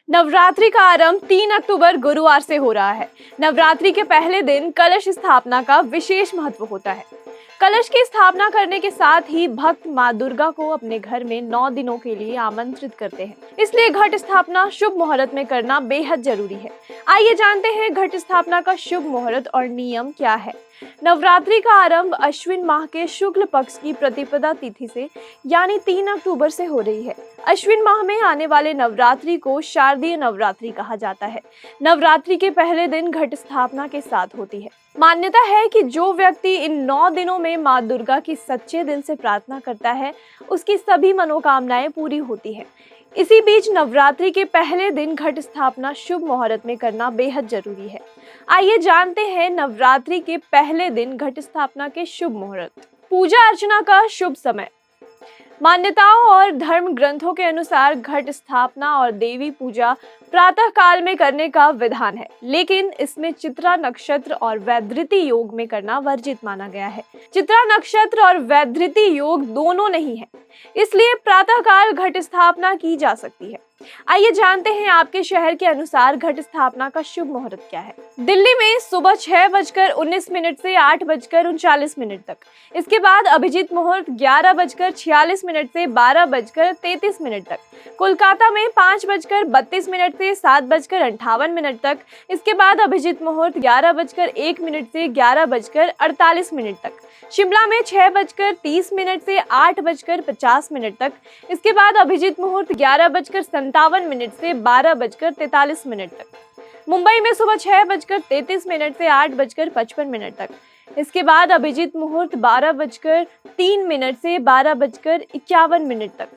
नवरात्रि का आरंभ 3 अक्टूबर गुरुवार से हो रहा है। नवरात्रि के पहले दिन कलश स्थापना का विशेष महत्व होता है। कलश की स्थापना करने के साथ ही भक्त मां दुर्गा को अपने घर में 9 दिनों के लिए आमंत्रित करते हैं। इसलिए घट स्थापना शुभ मुहूर्त में करना बेहद जरूरी है। आइए जानते हैं घट स्थापना का शुभ मुहूर्त और नियम क्या है। नवरात्रि का आरंभ अश्विन माह के शुक्ल पक्ष की प्रतिपदा तिथि से यानी 3 अक्टूबर से हो रही है। अश्विन माह में आने वाले नवरात्रि को शारदीय नवरात्रि कहा जाता है। नवरात्रि के पहले दिन घट स्थापना के साथ होती है। मान्यता है कि जो व्यक्ति इन 9 दिनों में मां दुर्गा की सच्चे दिल से प्रार्थना करता है, उसकी सभी मनोकामनाएं पूरी होती है। इसी बीच नवरात्रि के पहले दिन घट स्थापना शुभ मुहूर्त में करना बेहद जरूरी है। आइए जानते हैं नवरात्रि के पहले दिन घट स्थापना के शुभ मुहूर्त। पूजा अर्चना का शुभ समय। मान्यताओं और धर्म ग्रंथों के अनुसार घट स्थापना और देवी पूजा प्रातः काल में करने का विधान है, लेकिन इसमें चित्रा नक्षत्र और वैधृति योग में करना वर्जित माना गया है। चित्रा नक्षत्र और वैधृति योग दोनों नहीं है, इसलिए प्रातः काल घट स्थापना की जा सकती है। आइए जानते हैं आपके शहर के अनुसार घट स्थापना का शुभ मुहूर्त क्या है। दिल्ली में सुबह 6:19 से 8:39 तक। इसके बाद अभिजीत मुहूर्त 11:46 से 12:33 तक। कोलकाता में 5:32 से 7:58 तक। इसके बाद अभिजीत मुहूर्त 11:01 से 11:48 तक। शिमला में 6:30 से 8:50 तक। इसके बाद अभिजीत मुहूर्त 11:57 से 12:43 तक। मुंबई में सुबह 6:33 से 8:55 तक। इसके बाद अभिजीत मुहूर्त 12:03 से 12:51 तक।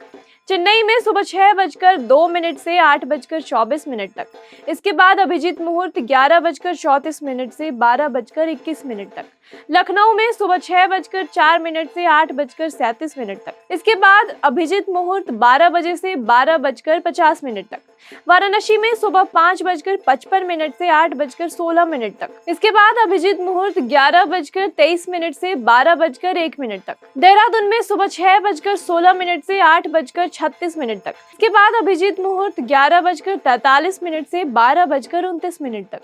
चेन्नई में सुबह 6:02 से 8:24 तक। इसके बाद अभिजीत मुहूर्त 11:34 से 12:21 तक। लखनऊ में सुबह 6:04 से 8:37 तक। इसके बाद अभिजीत मुहूर्त 12 बजे से 12:50 तक। वाराणसी में सुबह 5:55 से 8:16 तक। इसके बाद अभिजीत मुहूर्त 11:23 से 12:01 तक। देहरादून में सुबह 6:16 से 8:36 तक। इसके बाद अभिजीत मुहूर्त 11:43 से 12:29 तक।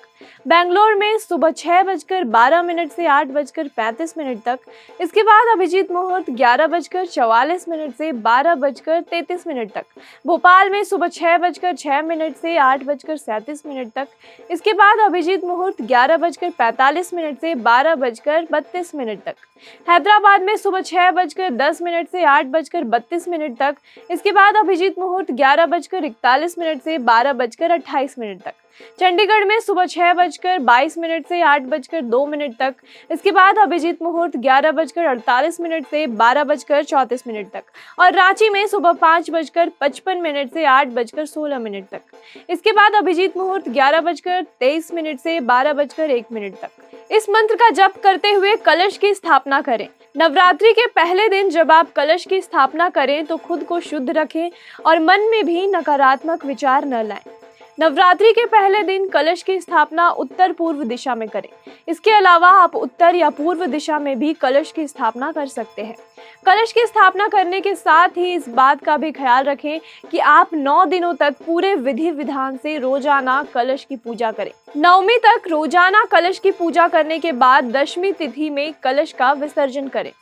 बेंगलोर में सुबह 6:12 से 8:35 तक। इसके बाद अभिजीत मुहूर्त 11:44 से 12:33 तक। भोपाल में सुबह 6:06 से 8:37 तक। इसके बाद अभिजीत मुहूर्त 11:45 से 12:32 तक। हैदराबाद में सुबह 6:10 से 8:32 तक। इसके बाद अभिजीत मुहूर्त 11:41 से 12:28 तक। चंडीगढ़ में सुबह 6:22 से 8:02 तक। इसके बाद अभिजीत मुहूर्त 11:48 से 12:34 तक। और रांची में सुबह 5:55 से 8:16 तक। इसके बाद अभिजीत मुहूर्त 11:23 से 12:01 तक। इस मंत्र का जप करते हुए कलश की स्थापना करें। नवरात्रि के पहले दिन जब आप कलश की स्थापना करें तो खुद को शुद्ध रखें और मन में भी नकारात्मक विचार न लाएं। नवरात्रि के पहले दिन कलश की स्थापना उत्तर पूर्व दिशा में करें। इसके अलावा आप उत्तर या पूर्व दिशा में भी कलश की स्थापना कर सकते हैं। कलश की स्थापना करने के साथ ही इस बात का भी ख्याल रखें कि आप 9 दिनों तक पूरे विधि विधान से रोजाना कलश की पूजा करें। नवमी तक रोजाना कलश की पूजा करने के बाद दशमी तिथि में कलश का विसर्जन करें।